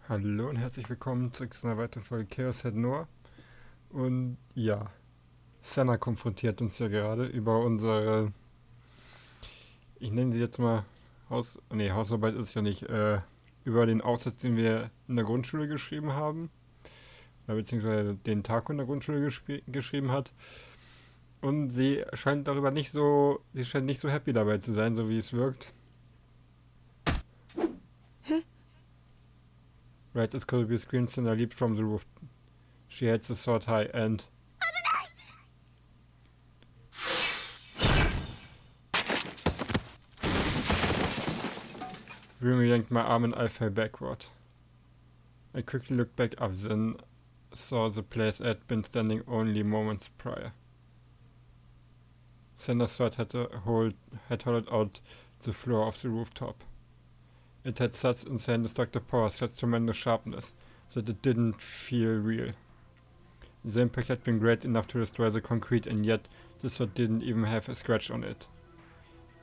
Hallo und herzlich willkommen zu einer weiteren Folge Chäos Noah. Und ja, Sena konfrontiert uns ja gerade über unsere, ich nenne sie jetzt mal Hausarbeit ist ja nicht, über den Aufsatz, den wir in der Grundschule geschrieben haben, beziehungsweise den Taku in der Grundschule geschrieben hat. Und sie scheint nicht so happy dabei zu sein, so wie es wirkt. Right as could be screened, Sena leaped from the roof. She heads the sword high and Rimi yanked my arm and I fell backward. I quickly looked back up, then saw the place I had been standing only moments prior. Sena's sword had hollowed out the floor of the rooftop. It had such insane destructive power, such tremendous sharpness, that it didn't feel real. The impact had been great enough to destroy the concrete, and yet the sword didn't even have a scratch on it.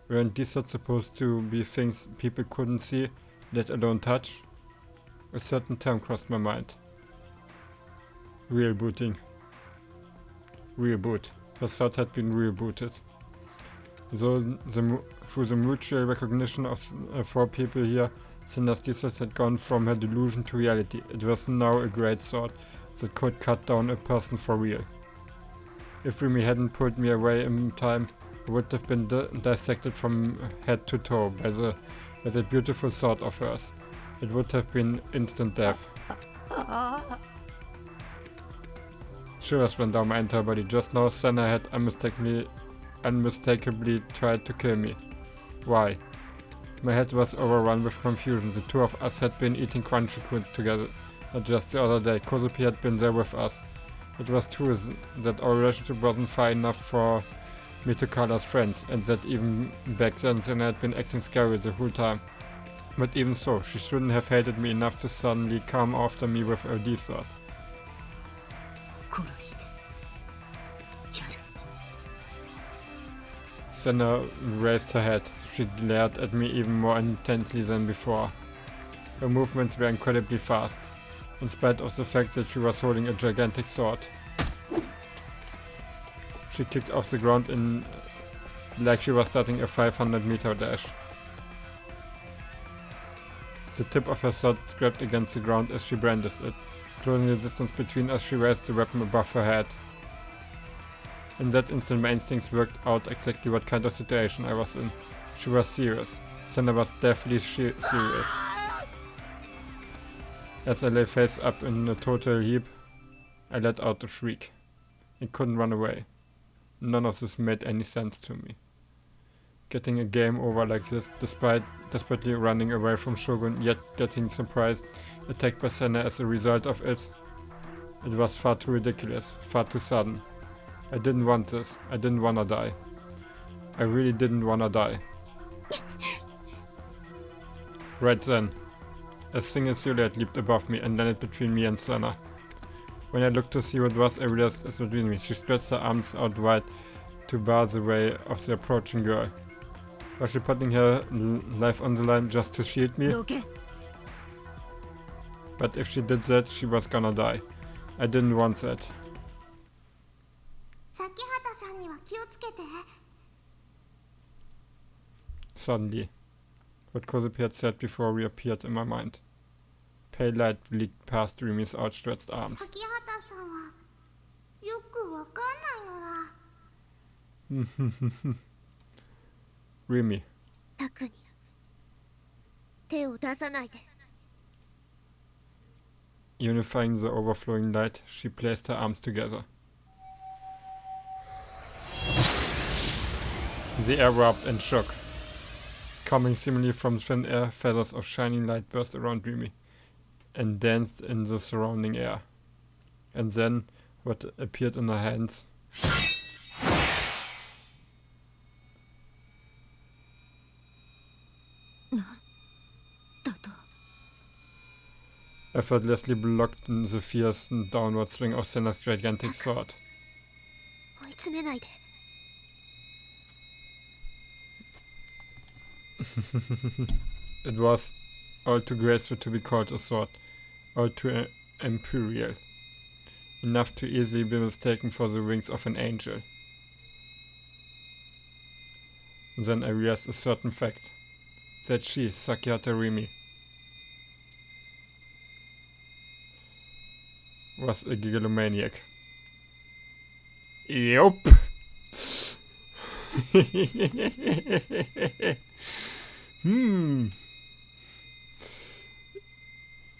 Weren't these swords supposed to be things people couldn't see, let alone touch? A certain term crossed my mind. Real booting. Real boot. Her sword had been real booted. Through the mutual recognition of four people here, Sena's sword had gone from her delusion to reality. It was now a great sword that could cut down a person for real. If Rimi hadn't pulled me away in time, I would have been dissected from head to toe by that beautiful sword of hers. It would have been instant death. Shivers ran down my entire body. Just now, Sena had unmistakably tried to kill me. Why? My head was overrun with confusion. The two of us had been eating crunchy coons together just the other day. Kozupi had been there with us. It was true that our relationship wasn't far enough for me to call us friends, and that even back then Sena had been acting scary the whole time. But even so, she shouldn't have hated me enough to suddenly come after me with a D sword. Sena raised her head. She glared at me even more intensely than before. Her movements were incredibly fast, in spite of the fact that she was holding a gigantic sword. She kicked off the ground like she was starting a 500-meter dash. The tip of her sword scraped against the ground as she brandished it. Closing the distance between us, she raised the weapon above her head. In that instant, my instincts worked out exactly what kind of situation I was in. She was serious. Sena was deathly serious. As I lay face up in a total heap, I let out a shriek. I couldn't run away. None of this made any sense to me. Getting a game over like this, despite desperately running away from Shogun, yet getting surprised, attacked by Sena as a result of it. It was far too ridiculous, far too sudden. I didn't want this. I didn't wanna die. I really didn't wanna die. Right then, a single silhouette leaped above me and landed between me and Sena. When I looked to see what it was, I realized it was Rimi. She stretched her arms out wide to bar the way of the approaching girl. Was she putting her life on the line just to shield me? But if she did that, she was gonna die. I didn't want that. Suddenly, what Kozupi had said before reappeared in my mind. Pale light leaked past Rimi's outstretched arms. Rimi. Unifying the overflowing light, she placed her arms together. The air rubbed and shook. Coming seemingly from thin air, feathers of shining light burst around Rimi and danced in the surrounding air. And then, what appeared in her hands effortlessly blocked the fierce downward swing of Sena's gigantic sword. It was all too graceful to be called a sword. or too imperial, enough to easily be mistaken for the wings of an angel. Then I realized a certain fact, that she, Sakyata Rimi, was a gigalomaniac. Yup.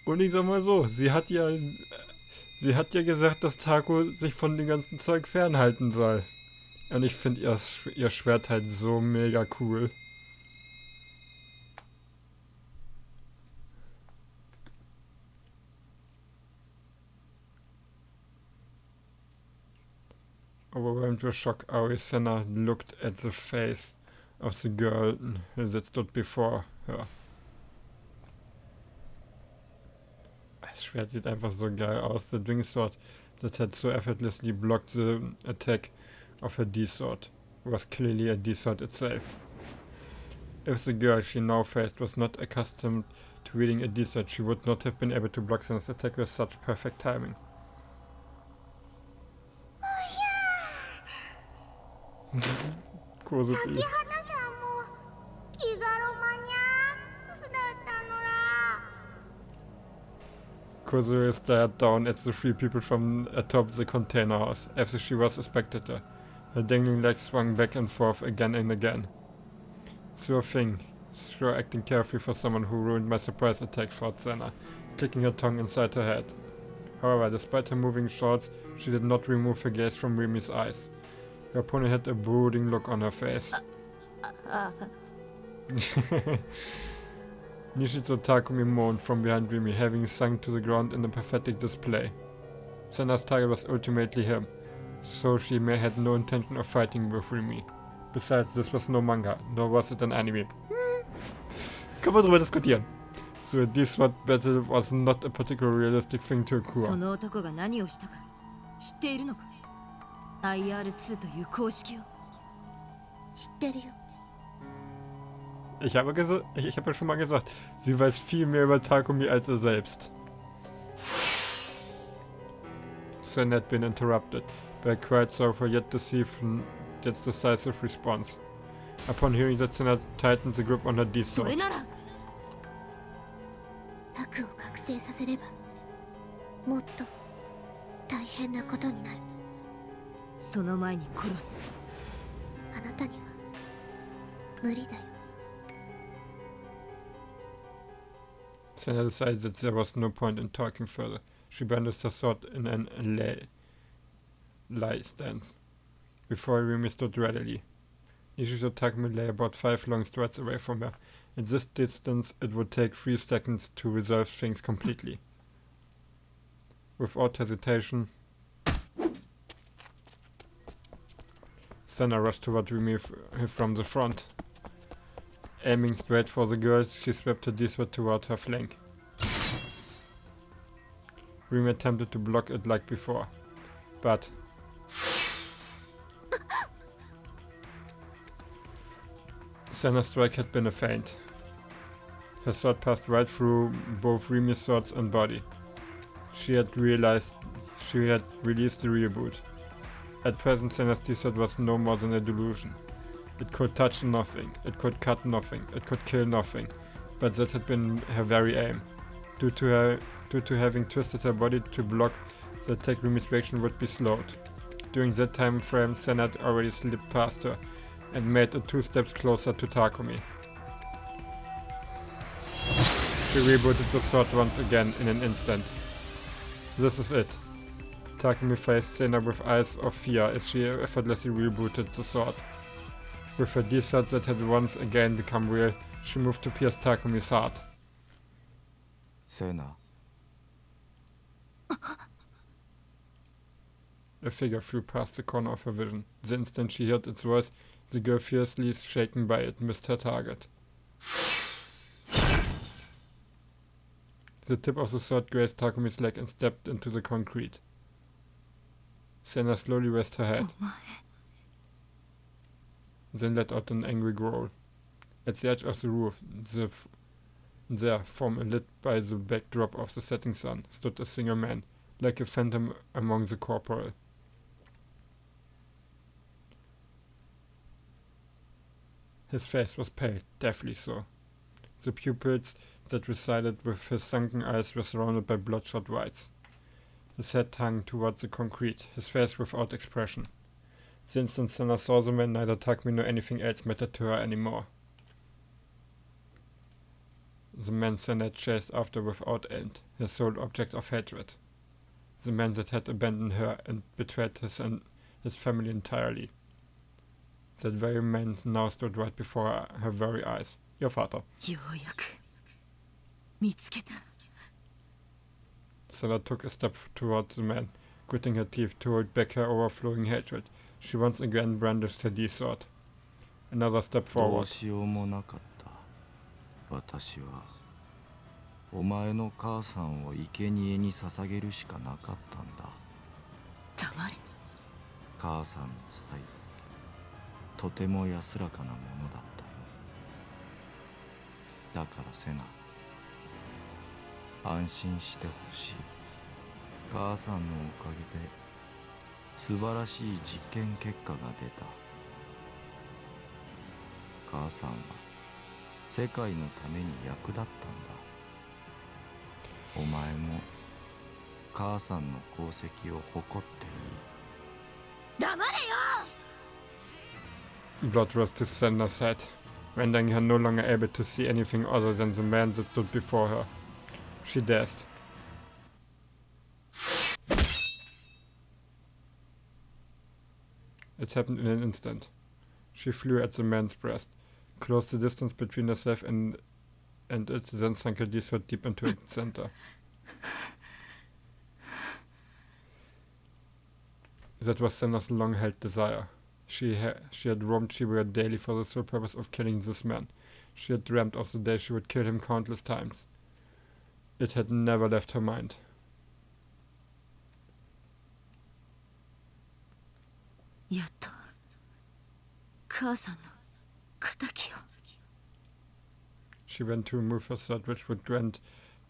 Und ich sag mal so, sie hat ja gesagt, dass Taco sich von dem ganzen Zeug fernhalten soll. Und ich finde ihr Schwert halt so mega cool. Overwhelmed with shock, Sena looked at the face of the girl that stood before her. Das Schwert sieht einfach so geil aus. The Wing Sword that had so effortlessly blocked the attack of her D-Sword was clearly a D-Sword itself. If the girl she now faced was not accustomed to wielding a D-Sword, she would not have been able to block Sena's attack with such perfect timing. Kozuri stared down at the three people from atop the container house, as if she was a spectator. Her dangling legs swung back and forth again and again. Sure thing. Sure acting carefully for someone who ruined my surprise attack, thought Sena, clicking her tongue inside her head. However, despite her moving shorts, she did not remove her gaze from Rimi's eyes. Her opponent had a brooding look on her face. Nishitsu Takumi moaned from behind Rimi, having sunk to the ground in a pathetic display. Sena's target was ultimately him, so she had no intention of fighting with Rimi. Besides, this was no manga, nor was it an anime. Können wir drüber diskutieren. So this what battle was not a particularly realistic thing to occur. Ich habe ja schon mal gesagt, sie weiß viel mehr über Takumi als er selbst. Sena had been interrupted by a quiet sorrowful yet decisive response. Upon hearing that, Sena tightened the grip on her D-sword. Sena decided that there was no point in talking further. She brandished her sword in an lie stance. Before Rimi stood readily. Nishitsu Takumi lay about 5 long strides away from her. At this distance, it would take 3 seconds to resolve things completely. Without hesitation, Sena rushed toward Rimi from the front. Aiming straight for the girl, she swept her D-sword toward her flank. Rimi attempted to block it like before, but Sena's strike had been a feint. Her sword passed right through both Rimi's swords and body. She had released the reboot. At present, Sena's D-sword was no more than a delusion. It could touch nothing, it could cut nothing, it could kill nothing, but that had been her very aim. Due to having twisted her body to block the attack, Rimi's reaction would be slowed. During that time frame, Sena had already slipped past her and made it 2 steps closer to Takumi. She rebooted the sword once again in an instant. This is it. Takumi faced Sena with eyes of fear as she effortlessly rebooted the sword. With her D-sword that had once again become real, she moved to pierce Takumi's heart. Sena. A figure flew past the corner of her vision. The instant she heard its voice, the girl, fiercely shaken by it, missed her target. The tip of the sword grazed Takumi's leg and stepped into the concrete. Sena slowly raised her head, then let out an angry growl. At the edge of the roof, And there, form lit by the backdrop of the setting sun, stood a single man, like a phantom among the corporal. His face was pale, deathly so. The pupils that resided with his sunken eyes were surrounded by bloodshot whites. His head hung towards the concrete, his face without expression. The instant Sena saw the man, neither Takumi nor anything else mattered to her anymore. The man Sena had chased after without end, her sole object of hatred. The man that had abandoned her and betrayed his family entirely. That very man now stood right before her very eyes. Your father. Sena took a step towards the man, gritting her teeth to hold back her overflowing hatred. She once again brandished her D-sword. Another step forward. 私はお前の母さんを生贄に捧げるしかなかったんだ。黙れ。母さんの才、とても安らかなものだったよ。だからセナ、安心してほしい。母さんのおかげで素晴らしい実験結果が出た。母さんは世界のために役立ったんだ。お前も母さんの功績を誇っていい。黙れよ! Blood rushed to Sena's head, rendering her no longer able to see anything other than the man that stood before her. She dashed. It happened in an instant. She flew at the man's breast, closed the distance between herself and it, then sank her D-sword deep into its center. That was Sena's long-held desire. She had roamed Shibuya daily for the sole purpose of killing this man. She had dreamt of the day she would kill him countless times. It had never left her mind. She went to remove her sword, which would grant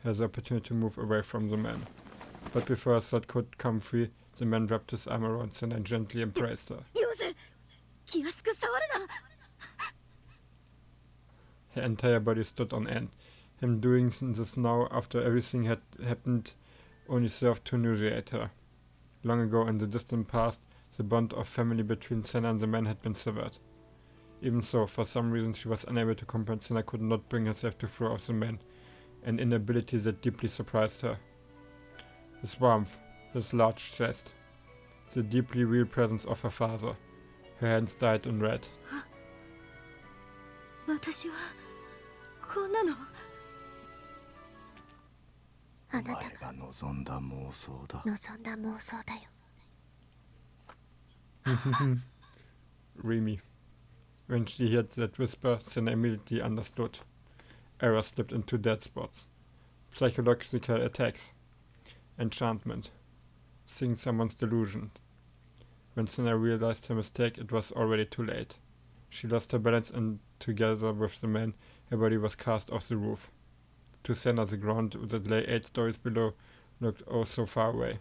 her the opportunity to move away from the man. But before her sword could come free, the man wrapped his arm around Sena and gently embraced her. Her entire body stood on end. Him doing this now, after everything had happened, only served to nauseate her. Long ago, in the distant past, the bond of family between Sena and the man had been severed. Even so, for some reason she was unable to comprehend. Sena could not bring herself to throw off the man, an inability that deeply surprised her. His warmth, his large chest, the deeply real presence of her father. Her hands dyed in red. 私はこんなのあなたが望んだ妄想だ。望んだ妄想だよ。Rimi. When she heard that whisper, Sena immediately understood. Error slipped into dead spots. Psychological attacks. Enchantment. Seeing someone's delusion. When Sena realized her mistake, it was already too late. She lost her balance and, together with the man, her body was cast off the roof. To Sena, the ground that lay 8 stories below looked oh so far away.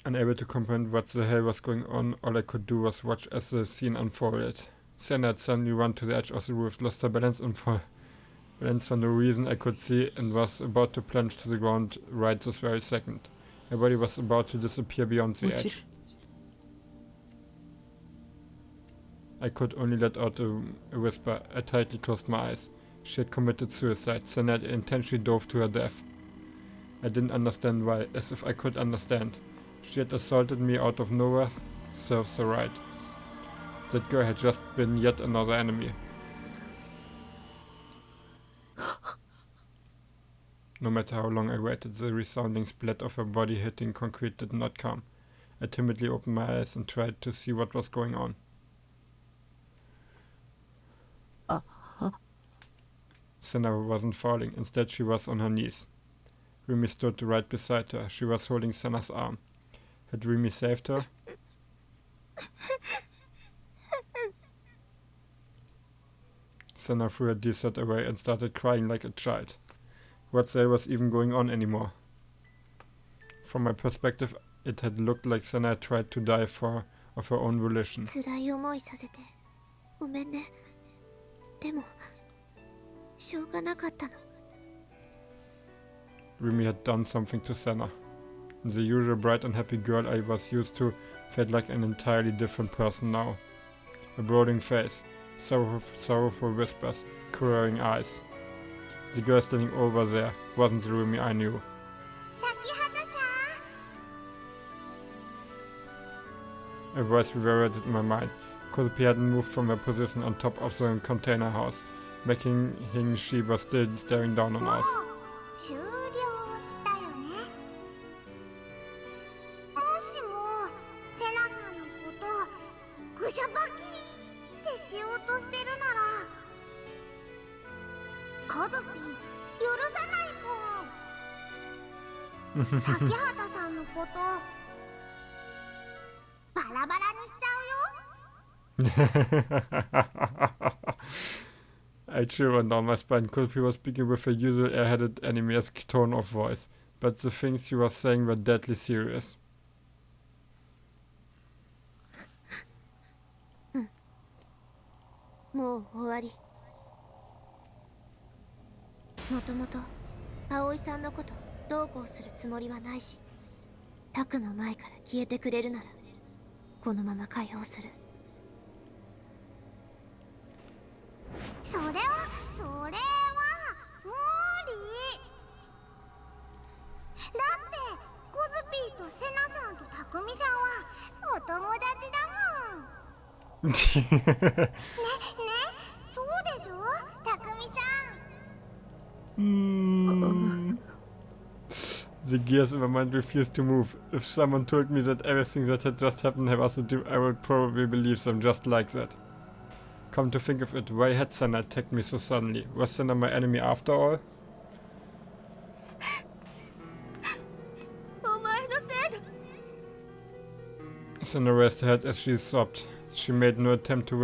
Unable to comprehend what the hell was going on, all I could do was watch as the scene unfolded. Sena had suddenly run to the edge of the roof, lost her balance for no reason I could see, and was about to plunge to the ground right this very second. Her body was about to disappear beyond the edge. I could only let out a whisper. I tightly closed my eyes. She had committed suicide. Sena had intentionally dove to her death. I didn't understand why, as if I could understand. She had assaulted me out of nowhere. Serves her right. That girl had just been yet another enemy. No matter how long I waited, the resounding splat of her body hitting concrete did not come. I timidly opened my eyes and tried to see what was going on. Sena wasn't falling. Instead, she was on her knees. Rimi stood right beside her. She was holding Sena's arm. Had Rimi saved her? Sena threw her D-set away and started crying like a child. What the hell was even going on anymore? From my perspective, it had looked like Sena had tried to die of her own volition. 辛い思いさせてごめんね。でもしょうがなかったの。 Rimi had done something to Sena. The usual bright and happy girl I was used to felt like an entirely different person now. A brooding face, sorrowful whispers, quivering eyes. The girl standing over there wasn't the Rimi I knew. A voice reverberated in my mind. Kosupi hadn't moved from her position on top of the container house, making she was still staring down on us. 終了だよね。もしもセナさんのことぐしゃばきってしようとしてるならコズピ許さないもん。崎畑さんのことバラバラにしちゃうよ。I chilled down my spine. Kosupi was speaking with her usual airheaded anime-esque tone of voice, but the things she was saying were deadly serious. もう終わり。もともと葵さんのことどうこうするつもりはないし、タクの前から消えてくれるならこのまま解放する。それは無理。だってコズピーとセナちゃんとタクミちゃんはお友達だもん。ね、そうでしょタクミちゃん。The gears in my mind refused to move. If someone told me that everything that had just happened was a dream, I would probably believe them just like that. Come to think of it, why had Sena attacked me so suddenly? Was Sena my enemy after all? お前のせいだ。 Sena raised her head as she sobbed. She made no attempt to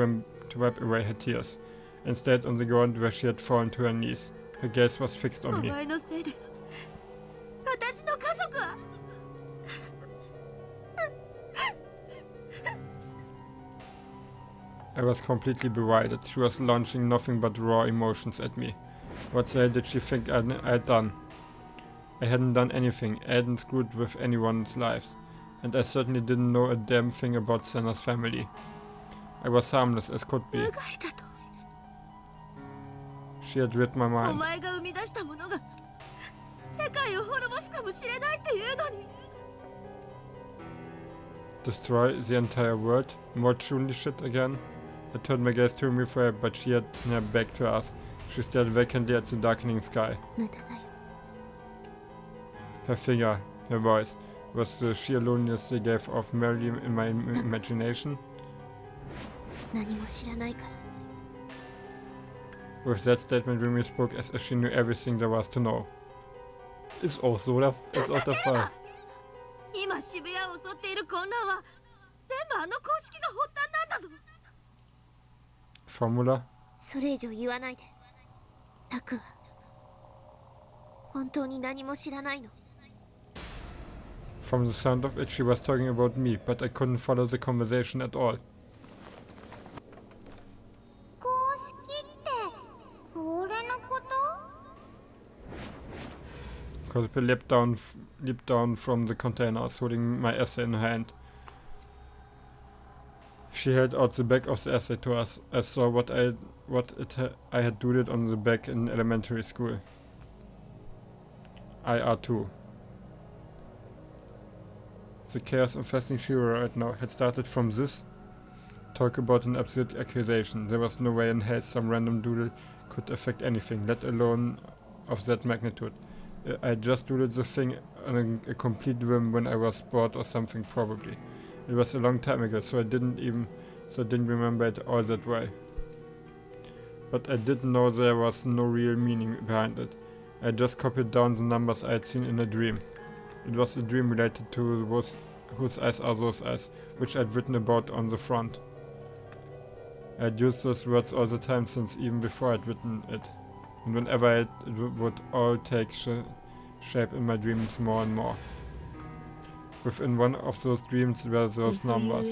wipe away her tears. Instead, on the ground where she had fallen to her knees, her gaze was fixed on お me. 前のせいで私の家族は。 I was completely bewildered. She was launching nothing but raw emotions at me. What the hell did she think I'd done? I hadn't done anything. I hadn't screwed with anyone's lives. And I certainly didn't know a damn thing about Sena's family. I was harmless as could be. 無害だと。 She had read my お mind. 前が生み出したものが世界を滅ぼすかもしれないっていうのに。 Destroy the entire world? More truly shit again? I turned my gaze to Rimi for her, but she had her back to us. She stared vacantly at the darkening sky. 無駄だよ。 Her figure, her voice, was the sheer loneliness they gave off merely in my imagination. 何も知らないから。 With that statement, Rimi spoke as if she knew everything there was to know. Ist auch so der Fall. 今渋谷を襲っている混乱は全部あの公式が発端なんだぞ。 Formula? それ以上言わないで。タクは本当に何も知らないの。 From the sound of it, she was talking about me, but I couldn't follow the conversation at all. 公式って俺のこと？ Kosupi leaped down from the containers, holding my essay in her hand. She held out the back of the essay to us. I saw I had doodled on the back in elementary school. IR2. The chaos infesting Shiro right now had started from this. Talk about an absurd accusation. There was no way in hell some random doodle could affect anything, let alone of that magnitude. I just doodled the thing on a complete whim when I was bored or something, probably. It was a long time ago, so I didn't remember it all that well. But I did know there was no real meaning behind it. I just copied down the numbers I had seen in a dream. It was a dream related to those whose eyes are those eyes, which I'd written about on the front. I'd used those words all the time since even before I'd written it. And whenever it would all take shape in my dreams more and more. Within one of those dreams were those numbers.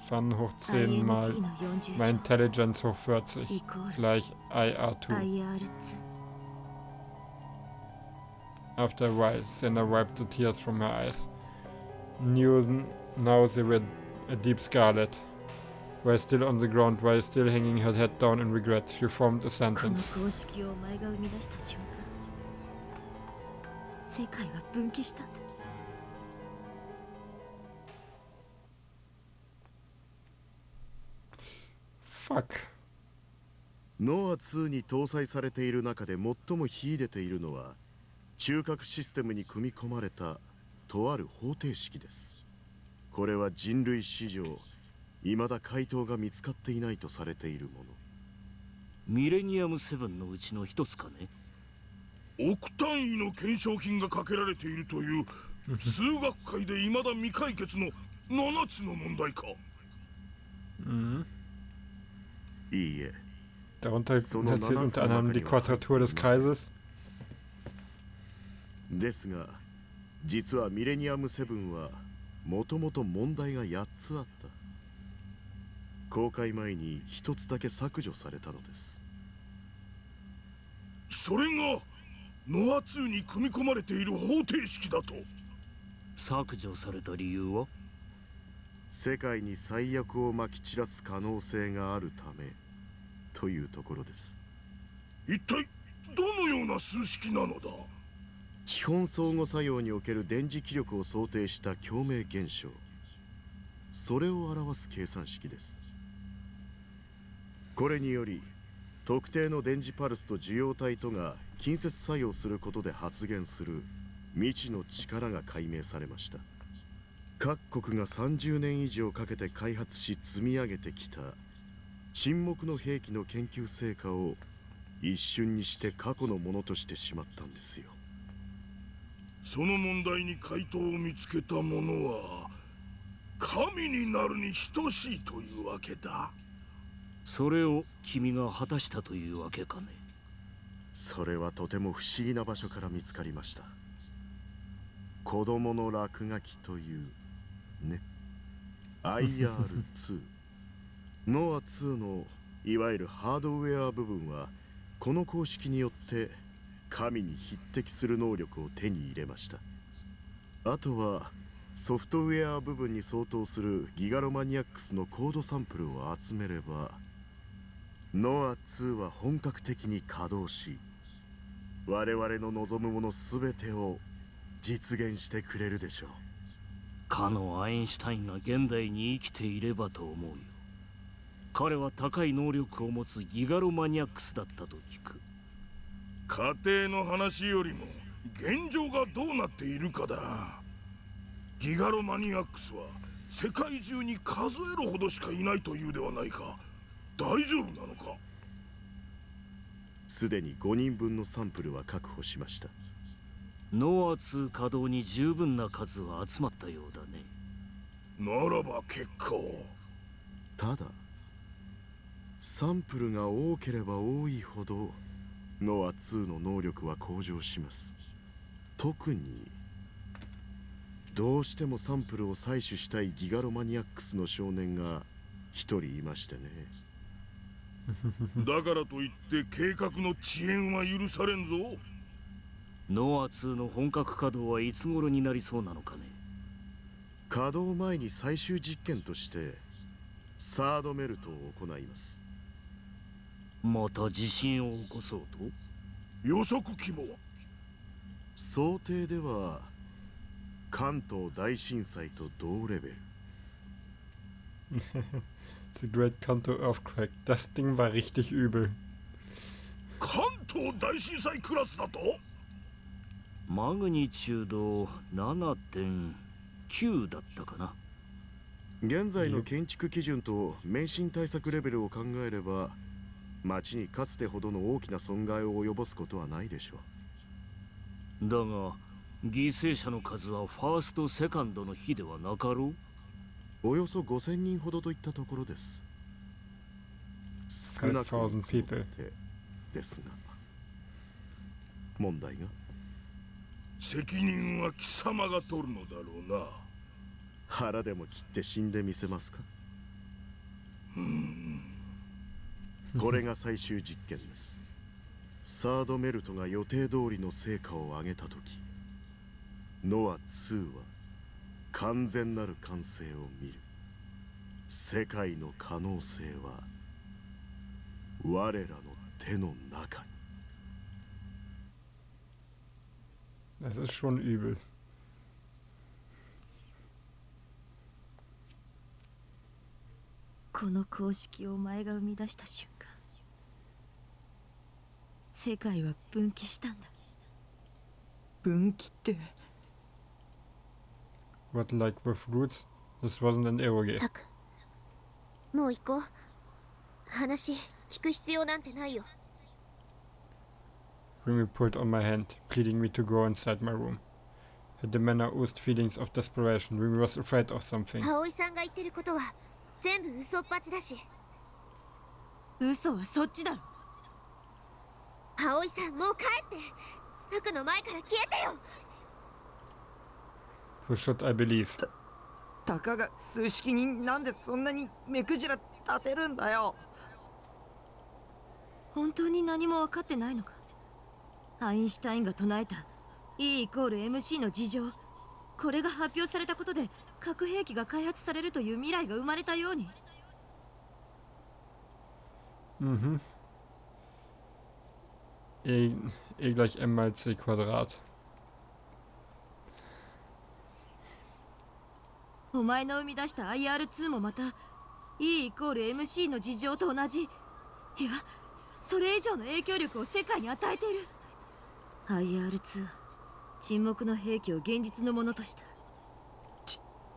Fun hoch 10 mal my Intelligence hoch 40 gleich IR2. After a while, Sena wiped the tears from her eyes. Now they were a deep scarlet. While still on the ground, while still hanging her head down in regret, she formed a sentence. Fuck. ノア2に搭載されている中で最も秀でているのは中核システムに組み込まれたとある方程式です。これは人類史上未だ回答が見つかっていないとされているもの。ミレニアム7のうちの一つかね。億単位の懸賞金がかけられているという数学界で未だ未解決の7つの問題か。いいえ。 Darunter zählt unter anderem die Quadratur des Kreises. ですが、実はミレニアム7はもともと問題が8つあった。公開前に1つだけ削除されたのです。それがノア2に組み込まれている方程式だと。削除された理由は？世界に最悪をまき散らす可能性があるためというところです。一体どのような数式なのだ？基本相互作用における電磁気力を想定した共鳴現象、それを表す計算式です。これにより特定の電磁パルスと受容体とが近接作用することで発現する未知の力が解明されました。各国が30年以上かけて開発し積み上げてきた沈黙の兵器の研究成果を一瞬にして過去のものとしてしまったんですよ。その問題に回答を見つけた者は神になるに等しいというわけだ。それを君が果たしたというわけかね。それはとても不思議な場所から見つかりました。子供の落書きというね。IR2 ノア2のいわゆるハードウェア部分はこの公式によって神に匹敵する能力を手に入れました。あとはソフトウェア部分に相当するギガロマニアックスのコードサンプルを集めればノア2は本格的に稼働し我々の望むもの全てを実現してくれるでしょう。かのアインシュタインが現代に生きていればと思うよ。彼は高い能力を持つギガロマニアックスだったと聞く。家庭の話よりも現状がどうなっているかだ。ギガロマニアックスは世界中に数えるほどしかいないというではないか。大丈夫なのか？すでに5人分のサンプルは確保しました。ノア2稼働に十分な数は集まったようだね。ならば結構。ただサンプルが多ければ多いほどノア2の能力は向上します。特にどうしてもサンプルを採取したいギガロマニアックスの少年が一人いましてね。だからといって計画の遅延は許されんぞ。ノア2の本格稼働はいつ頃になりそうなのかね。稼働前に最終実験としてサードメルトを行います。また地震を起こそうと？予測規模は？想定では関東大震災と同レベル。The Great Kanto Earthquake. Das Ding war richtig übel. 関東大震災クラスだと？マグニチュード 7.9 だったかな。現在の建築基準と免震対策レベルを考えれば町にかつてほどの大きな損害を及ぼすことはないでしょう。だが犠牲者の数はファーストセカンドの日ではなかろう。およそ5000人ほどといったところです。少なく5,000 people ですが、問題が責任は貴様が取るのだろうな。腹でも切って死んでみせますか。これが最終実験です。サードメルトが予定通りの成果を上げたとき、ノア2は完全なる完成を見る。世界の可能性は我らの手の中に。Das ist schon übel. この公式をお前が生み出した瞬間、世界は分岐したんだ。分岐って。What, like with Roots? This wasn't an eroge. タク、もう行こう。話聞く必要なんてないよ。Rimi pulled on my hand, pleading me to go inside my room. Her demeanor oozed feelings of desperation. Rimi was afraid of something. 葵さんが言ってることは全部嘘っぱちだし。嘘はそっちだろ。葵さん、もう帰って。タクの前から消えてよ。Who should I believe? たかが数式になんでそんなに目くじら立てるんだよ。本当に何も分かってないのか。アインシュタインが唱えた E=MC の事情、これが発表されたことで核兵器が開発されるという未来が生まれたように。Mhm. E gleich m mal c Quadrat. お前の生み出した IR2 もまた E=MC の事情と同じ、いやそれ以上の影響力を世界に与えている。 IR2 は沈黙の兵器を現実のものとした。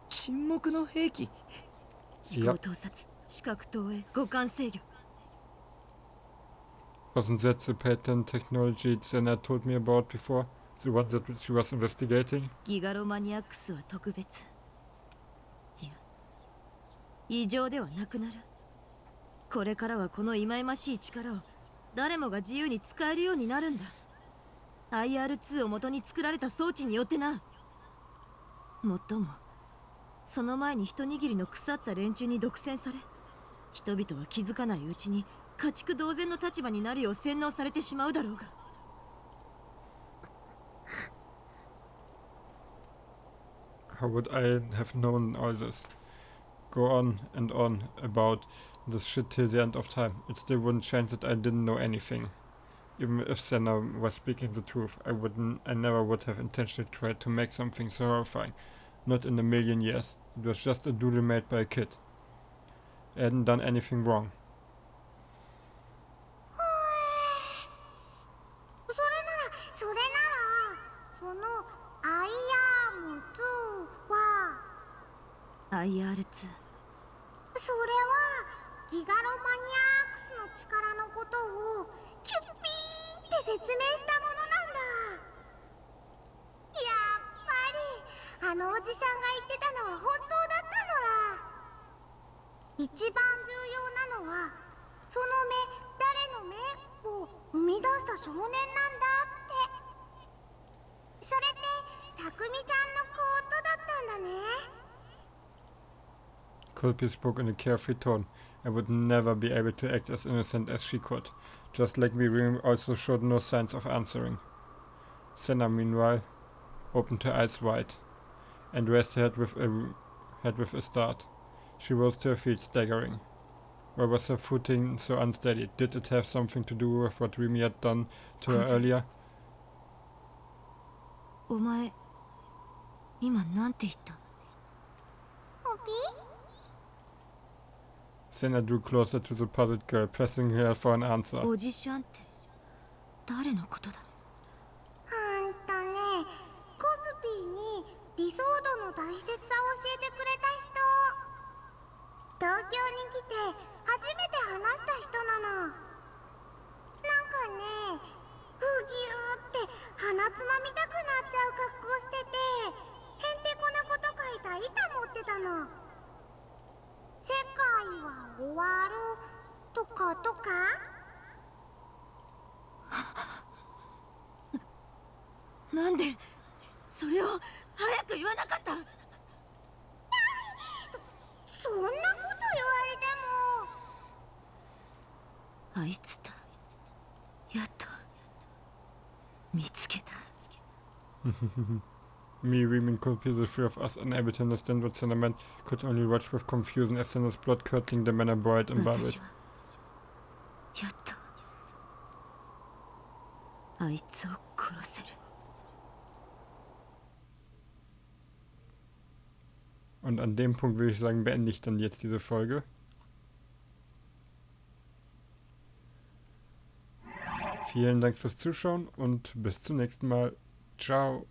沈黙の兵器。思考盗撮、視覚投影、五感制御。 Wasn't that the patent technology Sena told me about before? The one that she was investigating? ギガロマニアックスは特別。いや、異常ではなくなる。これからはこの忌々しい力を誰もが自由に使えるようになるんだ。IR2 を元に作られた装置によってな。もっともその前に一握りの腐った連中に独占され、人々は気づかないうちに家畜同然の立場になるよう洗脳されてしまうだろうが。How would I have known all this? Go on and on about this shit till the end of time. It still wouldn't change that I didn't know anything. Even if Sena was speaking the truth, I never would have intentionally tried to make something so horrifying. Not in a million years. It was just a doodle made by a kid. I hadn't done anything wrong. それならそのアイアーム2は IR2、 それはギガロマニアックスの力のことをキュッピーンって説明したものなんだ。やっぱりあのおじさんが言ってたのは本当だったのだ。一番重要なのはその目、誰の目を生み出した少年なんだって。それってタクミちゃんのコートだったんだね。Colby spoke in a carefree tone. I would never be able to act as innocent as she could. Just like me, Rimi also showed no signs of answering. Sena, meanwhile, opened her eyes wide and raised her head with a start. She rose to her feet, staggering. Why was her footing so unsteady? Did it have something to do with what Rimi had done to her earlier? お前今なんて言った？ホビ？ Sena drew closer to the puzzled girl, pressing her for an answer. おじしゃんって誰のことだ？コズピーに理想度の大切さを教えてくれた人。東京に来て初めて話した人なの。なんかね、ふぎゅーって鼻つまみたくなっちゃう格好してて、へんてこなこと書いた板持ってたの。なんでそれを早く言わなかった。そんなこと言われても。あいつとやっと見つけた。Me, Rimi, could be the three of us unable to understand what Sena meant, could only watch with confusion as Sena's blood curdling the manner boiled and bubbled. 私はやっとあいつを殺せる。Und an dem Punkt würde ich sagen, beende ich dann jetzt diese Folge. Vielen Dank fürs Zuschauen und bis zum nächsten Mal. Ciao.